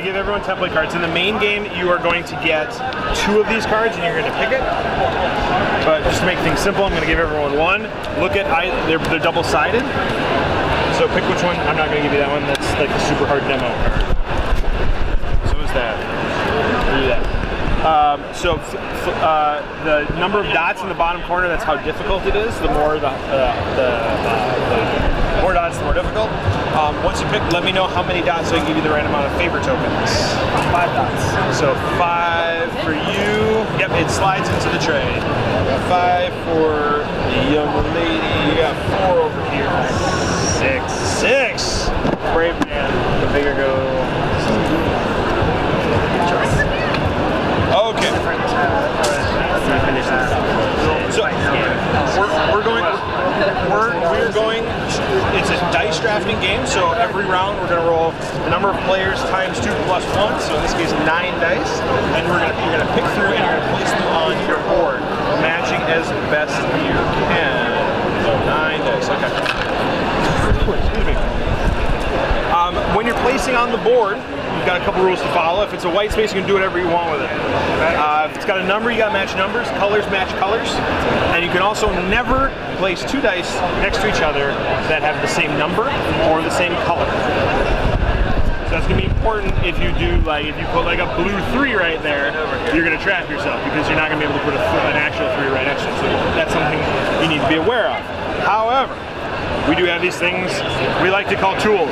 give everyone template cards. In the main game, you are going to get 2 of these cards, and you're going to pick it. But just to make things simple, I'm going to give everyone 1. Look at they're double-sided. So pick which one. I'm not going to give you that one. That's like a super hard demo card. So is that. We'll do that. The number of dots in the bottom corner, that's how difficult it is. The more the more dots, the more difficult. Once you pick, let me know how many dots so I can give you the right amount of favor tokens. 5 dots. So 5 for you. Yep, it slides into the tray. 5 for the young lady. You got 4 over here. 6. Brave man. The bigger go. Okay. So we're going. It's a dice drafting game. So every round we're going to roll the number of players times 2 plus 1. So in this case 9 dice, and you're going to pick through and you're going to place them on your board, matching as best you can. So 9 dice. Okay. Excuse me. When you're placing on the board, you've got a couple rules to follow. If it's a white space, you can do whatever you want with it. If it's got a number, you got to match numbers. Colors match colors. And you can also never place 2 dice next to each other that have the same number or the same color. So that's going to be important if you do, like, if you put like a blue 3 right there, you're going to trap yourself because you're not going to be able to put an actual 3 right next to it. So that's something you need to be aware of. However, we do have these things we like to call tools.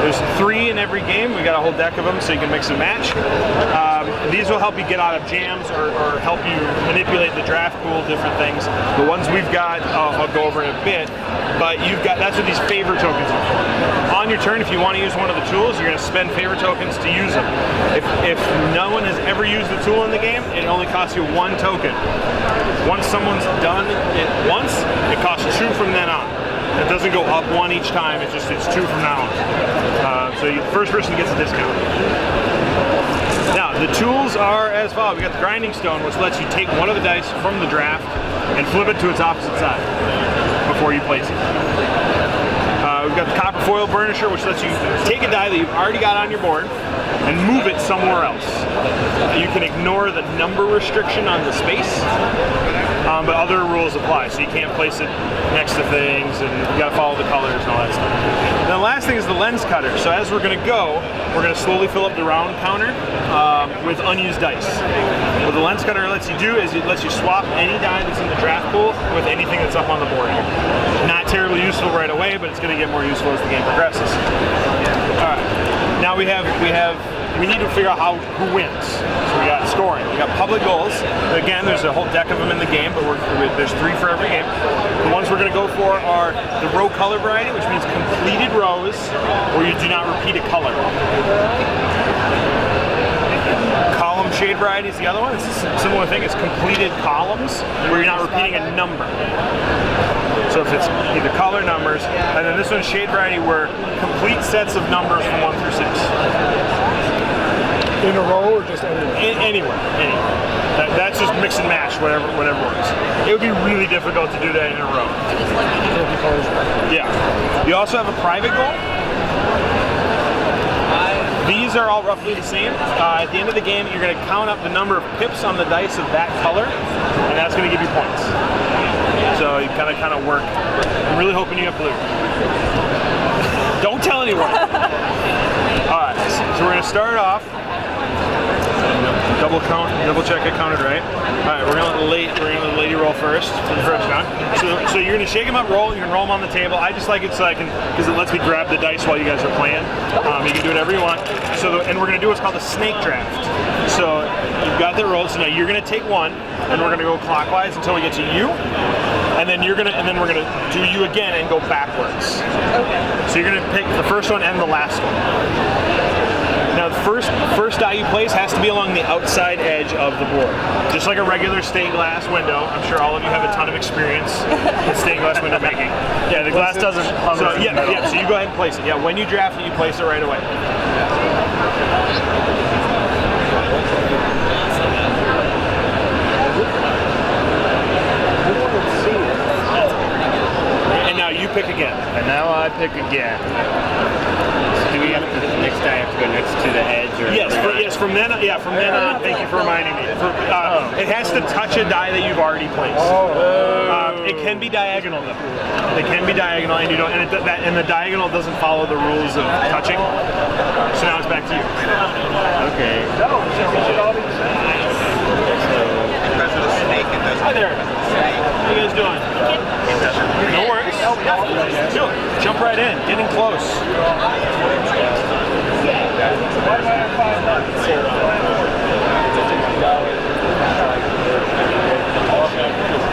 There's 3 in every game. We got a whole deck of them so you can mix and match. These will help you get out of jams or help you manipulate the draft pool, different things. The ones we've got, I'll go over in a bit, but that's what these favor tokens are for. On your turn, if you want to use one of the tools, you're going to spend favor tokens to use them. If no one has ever used the tool in the game, it only costs you 1 token. Once someone's done it once, it costs 2 from then on. It doesn't go up 1 each time, it's 2 from now on. So the first person gets a discount. Now, the tools are as follows. We got the grinding stone, which lets you take one of the dice from the draft and flip it to its opposite side before you place it. We've got the copper foil burnisher, which lets you take a die that you've already got on your board and move it somewhere else. You can ignore the number restriction on the space, but other rules apply. So you can't place it next to things, and you got to follow the colors and all that stuff. And the last thing is the lens cutter. So as we're going to go, we're going to slowly fill up the round counter with unused dice. What the lens cutter lets you do is it lets you swap any die that's in the draft pool with anything that's up on the board here. Not terribly useful right away, but it's going to get more useful as the game progresses. All right. Now we need to figure out who wins. So we got scoring. We got public goals. Again, there's a whole deck of them in the game, but there's 3 for every game. The ones we're going to go for are the row color variety, which means completed rows where you do not repeat a color. Column shade variety is the other one. It's a similar thing. It's completed columns where you're not repeating a number. So if it's either color numbers, and then this one's shade variety where complete sets of numbers from 1 through 6. In a row or just anywhere? Anywhere. That's just mix and match, whatever works. It would be really difficult to do that in a row. Yeah. You also have a private goal. These are all roughly the same. At the end of the game, you're going to count up the number of pips on the dice of that color, and that's going to give you points. So you kind of work. I'm really hoping you have blue. Don't tell anyone. All right, so we're going to start off. Double check I counted right. All right, we're gonna let the lady roll first for the first round. So you're gonna shake them up, roll. You can roll them on the table. I just like it so because it lets me grab the dice while you guys are playing. You can do whatever you want. And we're gonna do what's called the snake draft. So you've got that rolled. So now you're gonna take one, and we're gonna go clockwise until we get to you, and then we're gonna do you again and go backwards. Okay. So you're gonna pick the first one and the last one. Now the first die you place has to be along the outside edge of the board. Just like a regular stained glass window. I'm sure all of you have a ton of experience with stained glass window making. Yeah, the glass doesn't hover. So, yeah, so you go ahead and place it. Yeah, when you draft it, you place it right away. And now you pick again. And now I pick again. So do we have to, next die I have to go next to the edge? Or yes, from then on, thank you for reminding me. It has to touch a die that you've already placed. It can be diagonal though. It can be diagonal, and you don't, and the diagonal doesn't follow the rules of touching. So now it's back to you. Okay. Hi there. How you guys doing? No worries. Jump right in. Getting close.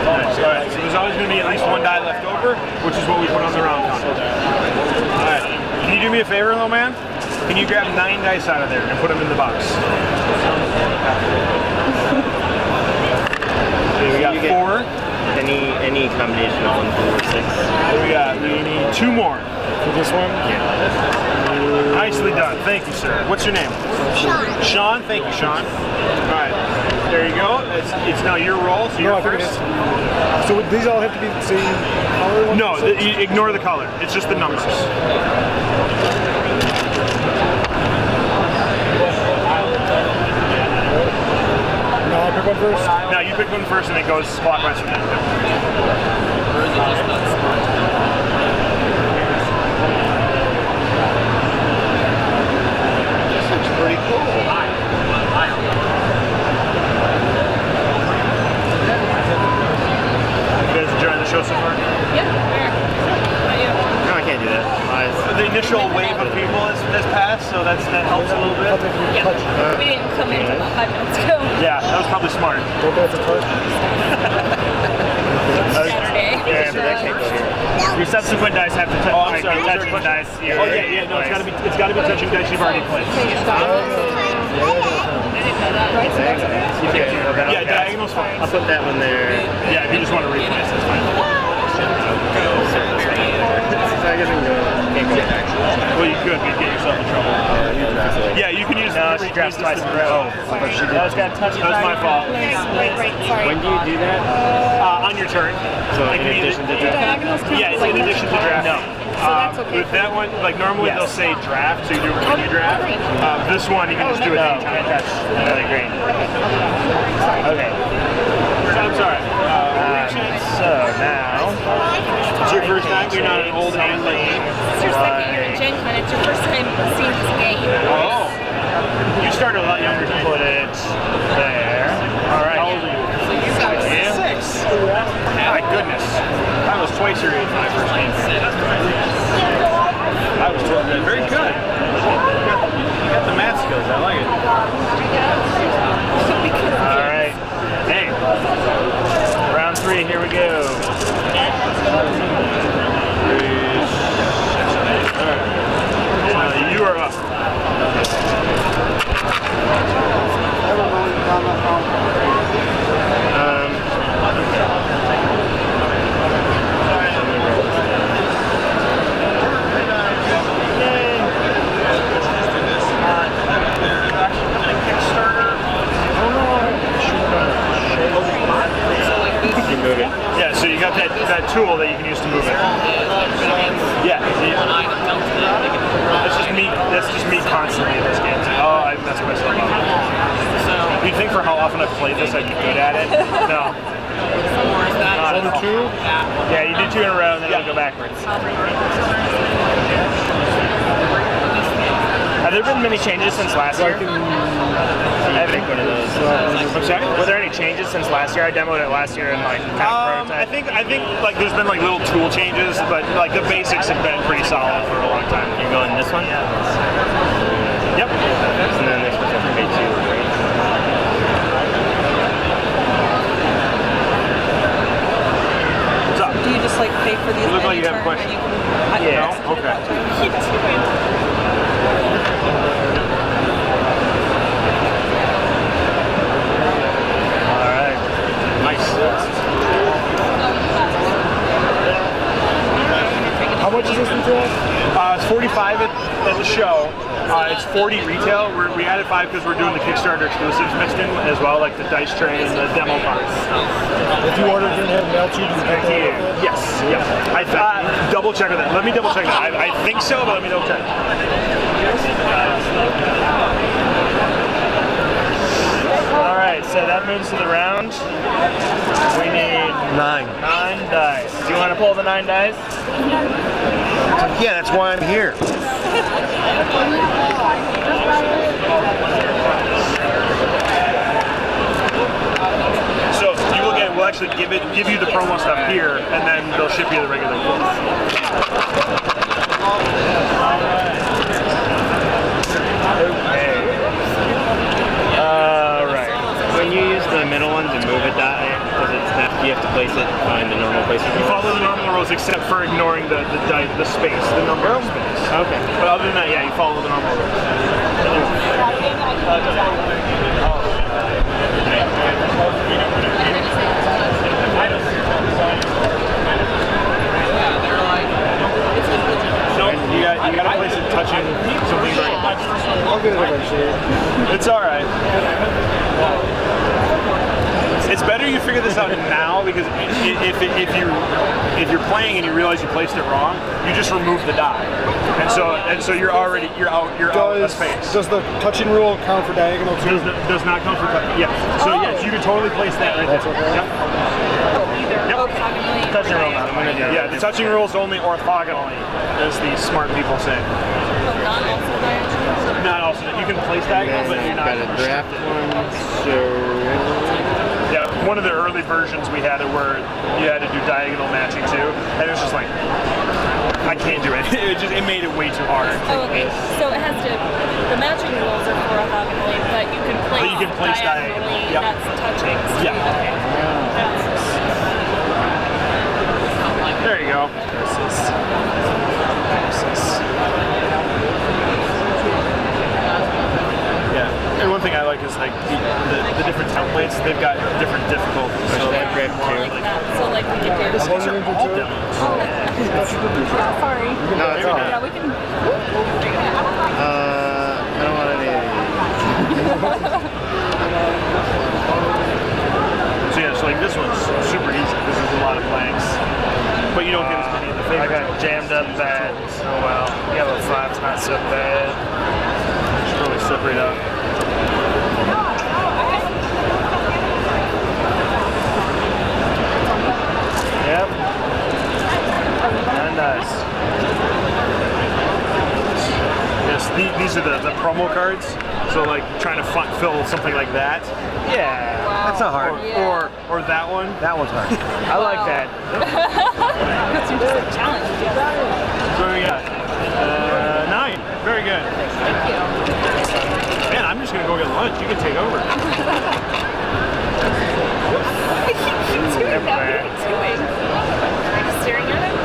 Nice. All right. So there's always going to be at least one die left over, which is what we put on the round counter. All right. Can you do me a favor, little man? Can you grab 9 dice out of there and put them in the box? Okay, we got 4. Any combination of 1, 4, 6. We need 2 more for this one. Yeah. Nicely done. Thank you, sir. What's your name? Sean. Sean. Thank you, Sean. All right. There you go. It's now your roll. So you're first. So these all have to be the same color? No, you ignore the color. It's just the numbers. No, I'll pick one first. No, you pick one first, and it goes clockwise from there. This looks pretty cool. You guys enjoying the show so far? No, I can't do that. The initial wave of people has passed, so that helps a little bit. We didn't come in until about 5 minutes ago. Yeah, that was probably smart. Don't have to touch. Saturday. Yeah, but that can't go here. Your subsequent dice have to touch. Oh, I'm sorry. Touching dice. Oh yeah, no, it's gotta be touching dice you've already placed. Yeah, diagonal's fine. I'll put that one there. Yeah, if you just want to replace, that's fine. So I guess I can go. Can't go back. Well, you could, but you get yourself in trouble. Yeah, you can use. No, she grabs twice in a row. That was got touch. That was my fault. Right, sorry. When do you do that? On your turn. So Like, in addition to draft? Diagonals count Yeah, it's like in addition to draft. No. So that's okay. With that one, like normally they'll say draft, so you do it when you draft. This one, you can just do it No, anytime. can't touch another green. Okay. I'm sorry. So now, It's your first time. You're not an old hand like me. It's your second year at Gen Con. It's your first time seeing this game. Oh, you started a lot younger. put it there. All right. How old are you? 6. My goodness. I was twice your age when I first came. I was very good. You got the math skills. I like it. All right. Hey. Round 3. Here we go. You are up. Yeah, so you got that tool that you can use to move it. Yeah. That's just me constantly in this game. Oh, I messed myself up. You'd think for how often I've played this, I'd be good at it. No. Not at all. 2? Yeah, you do 2 in a row, and then it'll go backwards. Have there been many changes since last year? I haven't picked one of those. I'm sorry? Were there any changes since last year? I demoed it last year and like kind of I prototype. think like there's been like little tool changes, but like the basics have been pretty solid for a long time. You're going this one? Yep. And then this was have to pay 2, right? What's up? Do you just like pay for these? You look like any you have a turn, question. and you can- Yeah. No? Okay. Keep doing. All right. Nice. How much is this retail? It's 45 at at the show. It's 40 retail. We added 5 because we're doing the Kickstarter exclusives mixed in as well, like the dice tray and the demo cards. If you ordered it and had mail to you, did you get that? Yes. Yep. I double check that. Let me double check that. I think so, but let me double check. All right, so that moves to the round. We need 9. 9 dice. Do you want to pull the 9 dice? Yeah, that's why I'm here. So you will get. We'll actually give you the promo stuff here, and then they'll ship you the regular quotes. Okay. Right. When you use the middle one to move a die, does it snap? Do you have to place it in the normal place? You follow the normal rules except for ignoring the space, the number of space. Okay. But other than that, yeah, you follow the normal rules. No, you gotta place it touching something right. I'll get it eventually. It's all right. It's better you figure this out now because if you're playing and you realize you placed it wrong, you just remove the die, and so you're out of space. Does the touching rule count for diagonal too? Does not come for yeah. So yes, you can totally place that right there. okay. Yep. Touching roll now. I'm gonna do it. Yeah, the touching rule is only orthogonally, as the smart people say. Not also diagonal. Not also. You can place diagonal, but you're not. Got a draft one, so... Yeah, one of the early versions we had it where you had to do diagonal matching too, and it was just like, I can't do it. It made it way too hard. Oh, okay. So it has to. The matching rules are for orthogonally, but you can place. But you can place diagonally. Yep. That's touching. Yeah. There you go. Yeah. And one thing I like is like the different templates. They've got different difficulties. So That grip I like too. that. So like we could do. these are all demos. Yeah, sorry. No, it's okay. Yeah, we can. I don't want any. So yeah, so like this one's super easy. This is a lot of blanks, but you don't get as many of the I favorites. got jammed up bad. Oh well. Yellow 5's not so bad. Just really separate out. Yep. And nice. Yes, these are the promo cards. So like trying to fill something like that, Yeah. That's not hard. or that one. That one's hard. I like that. That's just a challenge. So we got 9. Very good. Thank you. Man, I'm just gonna go get lunch. You can take over. I keep doing that. What are you doing? Are you staring at him?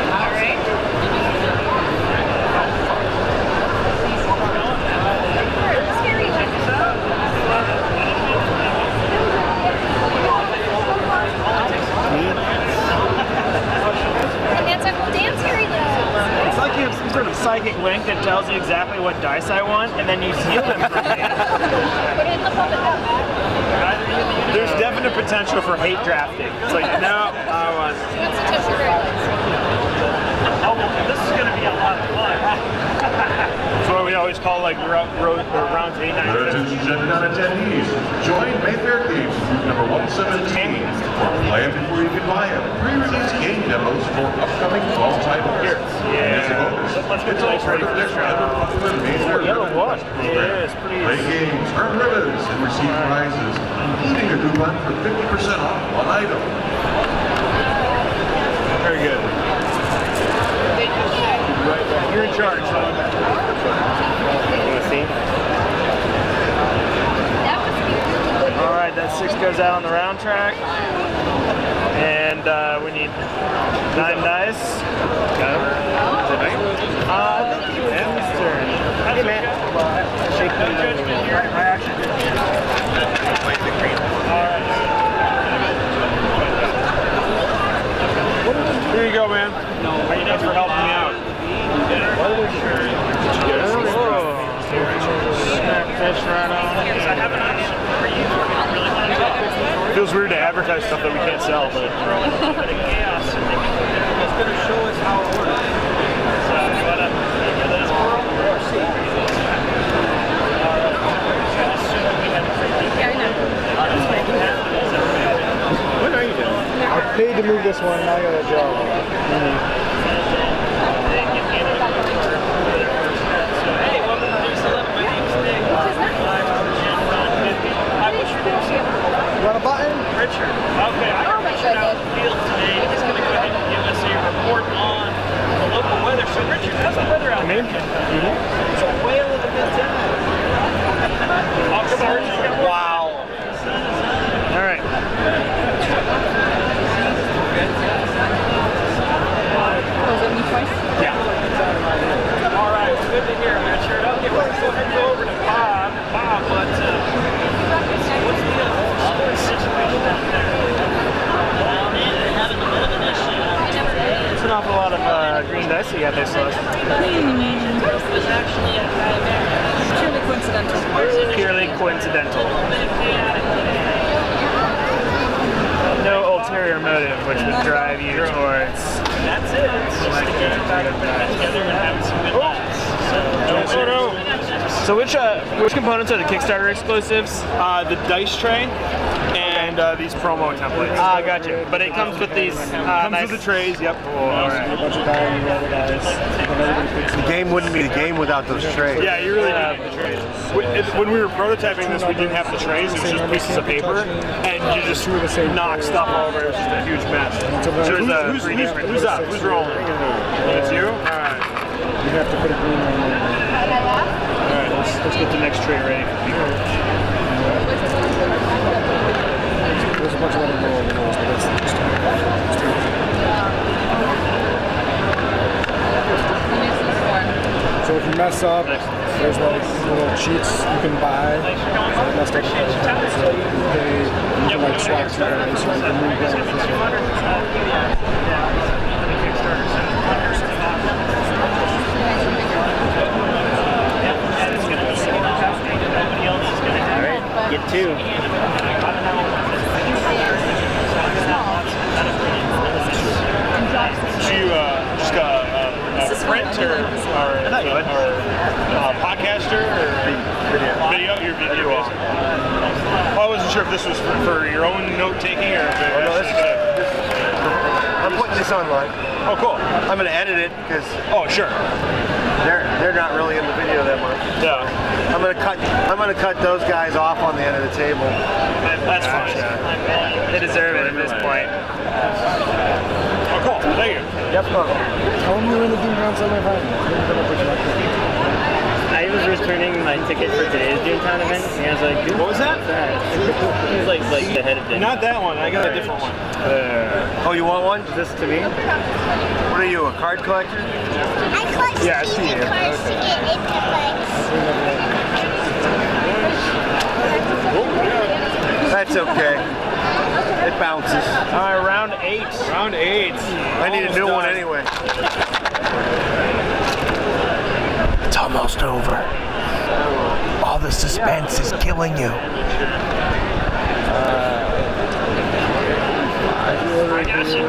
All right. It's like you have some sort of psychic link that tells you exactly what dice I want, and then you steal them from me. There's definite potential for hate drafting. It's like no, I want. Oh, this is going to be a lot of fun. That's what we always call like rounds 8, 9, 10. Attention Gen Con attendees, join Mayfair Games group number 117 for Play 'em Before You Can Buy 'em pre-release game demos for upcoming fall titles. Here. And as a bonus, Let's get it's the all dice part ready of for their this round. other popular Mayfair Yellow Ribbon what? Quest program. It is pretty Play games, earn ribbons, and receive prizes, including a coupon for 50% off one item. Very good. You're in charge. You want to see? All right, that 6 goes out on the round track. And we need 9 dice. Got him? Is it right? I think it's his turn. Hey, man. Shake the Judgment here. I actually did. Here you go, man. Thanks for helping me out. Fish right on. Feels weird to advertise stuff that we can't sell, but it's gonna show us how it works. So you wanna hear this squirrel? What are you doing? I paid to move this one, now I got a job. Hey, welcome to New Celeb. My name's Nick. You want a button? Richard. Okay, I got Richard out in the field today. He's going to go ahead and give us a report on the local weather. So, Richard, how's the weather out there? It's a whale of a good time. Oh, come on, Richard. Wow. All right. Yeah. All right, well, good to hear, Richard. Okay, we're going to go ahead and go over to Bob. Bob, what's the score situation out there? It's an awful lot of green dice you got there, Celeste. Purely coincidental. Purely coincidental. No ulterior motive which would drive you towards. That's it. Together and having some good laughs. So which components are the Kickstarter exclusives? The dice tray and these promo templates. Ah, gotcha. But it comes with these. Comes with the trays. Yep. All right. A bunch of value, roll the dice. The game wouldn't be the game without those trays. Yeah, you really need the trays. When we were prototyping this, we didn't have the trays. It was just pieces of paper, and you just knock stuff over. It was just a huge mess. So who's up? Who's rolling? It's you. All right. You have to put a green on there. All right. Let's get the next tray ready for people. There's a bunch of other rolls, but that's the next time. So if you mess up, there's like little cheats you can buy. So I messed up, so you can like swap through guys, so you can move guys. Alright, get two. So you just got a print or podcaster or video? Your video. I wasn't sure if this was for your own note taking or if it No, I'm putting this online. Oh, cool. I'm going to edit it because Oh, sure. they're not really in the video that much. Yeah. I'm gonna cut those guys off on the end of the table. That's fine. They deserve it at this point. Oh, cool. Thank you. Yep. How long were you in the Doom Town semifinal? I was returning my ticket for today's Doomtown event, and I was like, dude, What was that? It was like the head of dinner. Not that one. I got a different one. Oh, you want one? Is this to me? What are you, a card collector? I collect Yeah, I see Steam it. cards to get into That's okay. It bounces. All right, round 8. Round 8. I need a new one anyway. It's almost over. All the suspense is killing you. I got you.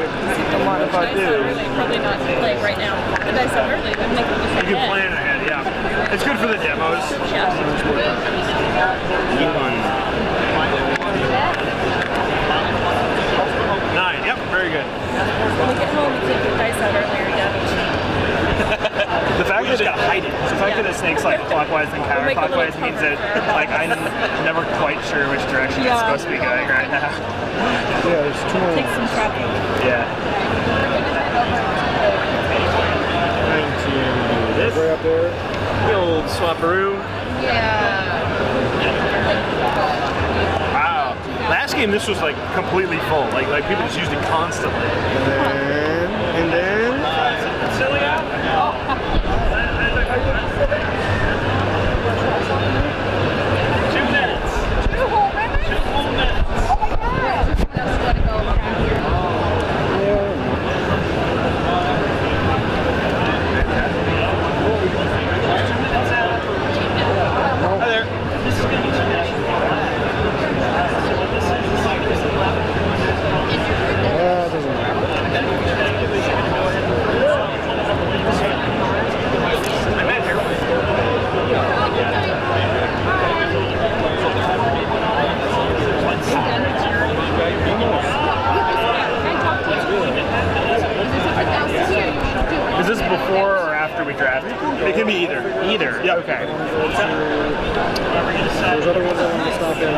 Don't mind if I do. Probably not like right now. The dice are early. We make them You can plan ahead, yeah. It's good for the demos. Yeah. 9. Yep, very good. When we get home, we take the dice out earlier. The fact that The fact that it snakes like clockwise and We'll make a little counterclockwise means that cover. like I'm never quite sure which direction it's supposed to be going right now. Yeah, there's two more. Take some tracking. Yeah. This right up there. The old swapperoo. Yeah. Wow. Last game, this was like completely full. Like people just used it constantly. And then. Silly out. 2 minutes. 2 whole minutes? 2 whole minutes. Oh my god! That's what to go around here. Hi there. It can be either. Either? Yeah. Okay. There's other ones I want to stop in.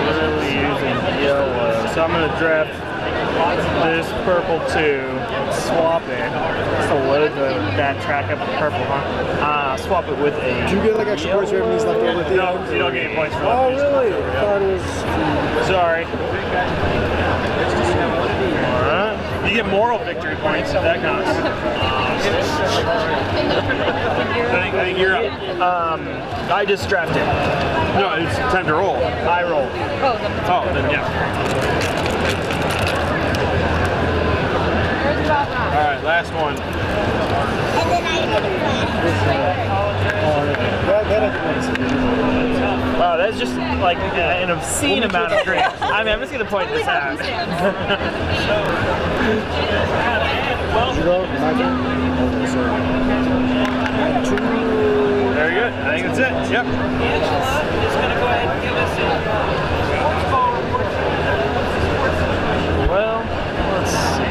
Really using yellow. So I'm going to draft this purple too, swap it. Just to load that track up with purple, huh? Swap it with a. Do you get like extra points for having these left over at the No, end? you don't get any points for Oh, that. really? I thought it was. Sorry. Alright. You get moral victory points, if that counts. I think you're up. I just drafted. No, it's time to roll. I roll. Oh, then yeah. Alright, last one. And then I Wow, that's just like an obscene amount of drinks. I mean, I'm just gonna point this out. Very good. I think that's it. Yep. Angela is going to go ahead and give us a sports ball report. Well, let's see.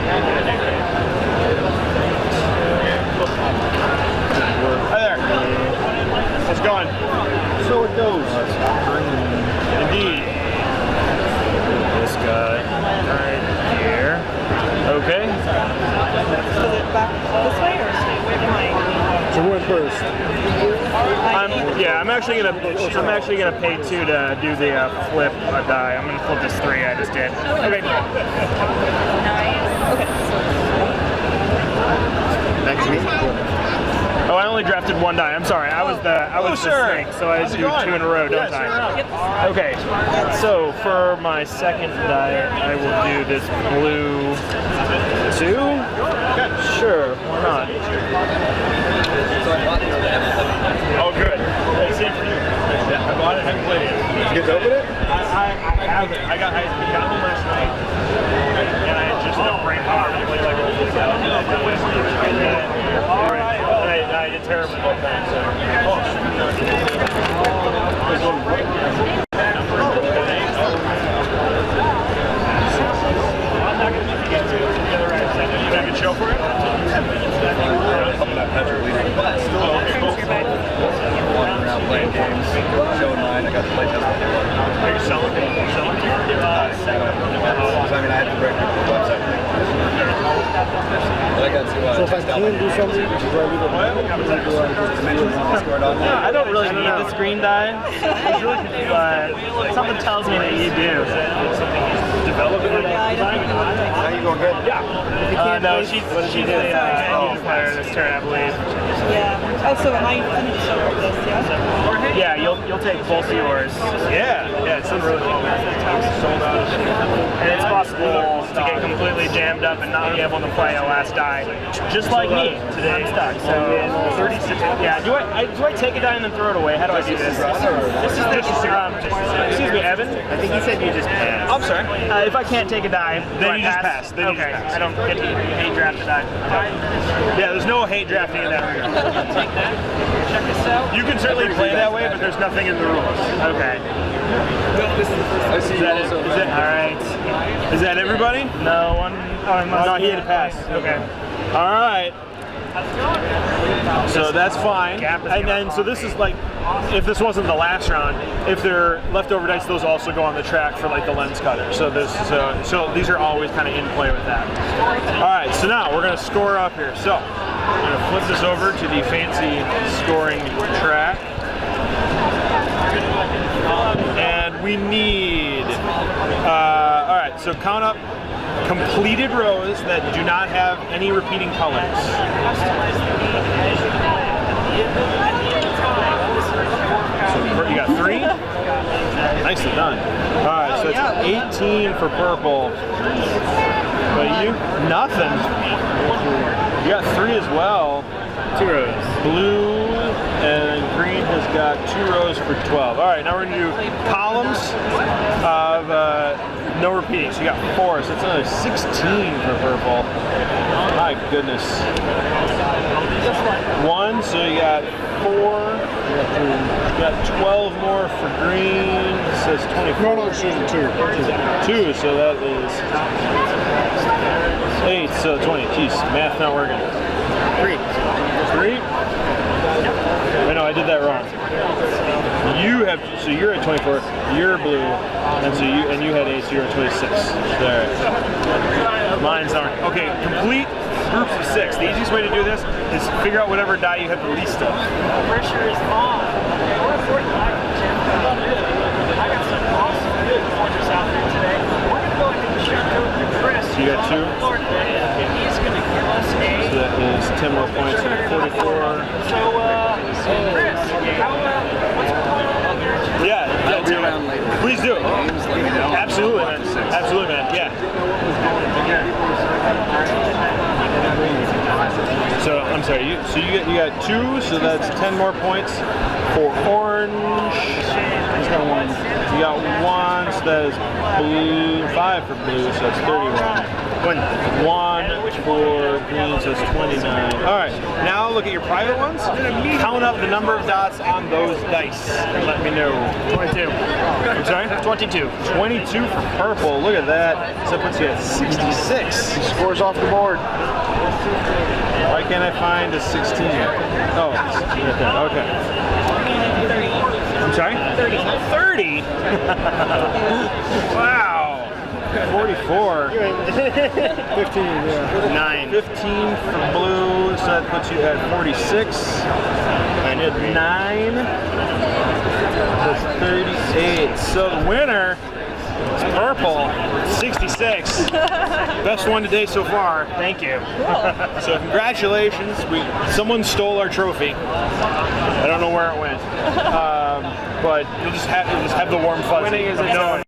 Hi there. How's it going? So it goes. Indeed. This guy right here. Okay. Is it back this way or stay away from my? So who went first? I'm actually gonna pay 2 to do the flip a die. I'm gonna flip this 3 I just did. Okay. Nice. Okay. Next me. Oh, I only drafted 1 die. I'm sorry. I was the snake, so I do 2 in a row, don't I? Okay. So for my second die, I will do this blue 2. Sure, why not? Oh, good. It's in for you. Yeah, I bought it. Haven't played it yet. Did you get to open it? I haven't. I got home last night, and I had just enough brain power to play like a whole all right. I did terrible both times. So. I'm not going to get to the other right side. You got a good show for it? Around playing games, showing mine. I got to play test. Are you selling it? I mean, I had to break the website. But I got to. So if I can do something, do I leave it blank? I don't really need the screen die, but something tells me that you do. Now you going good? Yeah. No, she's the Indian player this turn, I believe. Yeah. Oh, so am I finished over this? Yeah. Yeah, you'll take both of yours. Yeah, it's done really well. Sold out. And it's possible to get completely jammed up and not be able to play a last die, just like me today. I'm stuck. So 36. Yeah. Do I take a die and then throw it away? How do I do this? Excuse me, Evan. I think you said you just passed. I'm sorry. If I can't take a die, do I you just pass. Then you okay. just pass. I don't get to hate draft a die. Yeah, there's no hate drafting in that regard. Check this out. You can certainly play that way, but there's nothing in the rules. Okay. Is that it? All right. Is that everybody? No one. No, he had to pass. Okay. All right. So that's fine. And then, so this is like, if this wasn't the last round, if they're leftover dice, those also go on the track for like the lens cutter. So so these are always kind of in play with that. All right. So now we're gonna score up here. So I'm gonna flip this over to the fancy scoring track, and we need. All right. So count up completed rows that do not have any repeating colors. So you got 3? Nicely done. Alright, so it's 18 for purple. But you? Nothing. You got 3 as well. 2 rows. Blue and green has got 2 rows for 12. Alright, now we're going to do columns of no repeating. So you got 4, so it's another 16 for purple. My goodness. 1, so you got 4. You got 12 more for green. It says 24. No, no, excuse me, 2. 2, so that is 8, so 20. Jeez, math not working. 3. Wait, no, I did that wrong. You have, so you're at 24. You're blue, and so you had 8, so you're at 26. There. Mine's aren't. Okay, complete groups of 6. The easiest way to do this is figure out whatever die you have the least of. Pressure is on. We're at 45, Jim. I got some awesome good fortress out there today. We're going to go ahead and share code with Chris. So you got 2. And he's going to give us a... So that is 10 more points at 44. So, Chris, what's going on out there? Yeah, please do. Absolutely, man. Absolutely, man. Yeah. So I'm sorry. You got 2, so that's 10 more points for orange. He's got 1. You got 1, so that is blue. 5 for blue, so that's 31. 1 for green, so it's 29. All right, now look at your private ones. Count up the number of dots on those dice and let me know. 22. I'm sorry? 22. 22 for purple. Look at that. So that puts you at 66. Scores off the board. Why can't I find a 16? Oh, right there. Okay. I'm sorry? 30. 30? Wow. 44. 15, yeah. 9. 15 for blue, so that puts you at 46. And at 9, that's 38. So the winner is purple, 66. Best one today so far. Thank you. So congratulations. Someone stole our trophy. I don't know where it went. But you'll just have the warm fuzzy. Winning is a knowing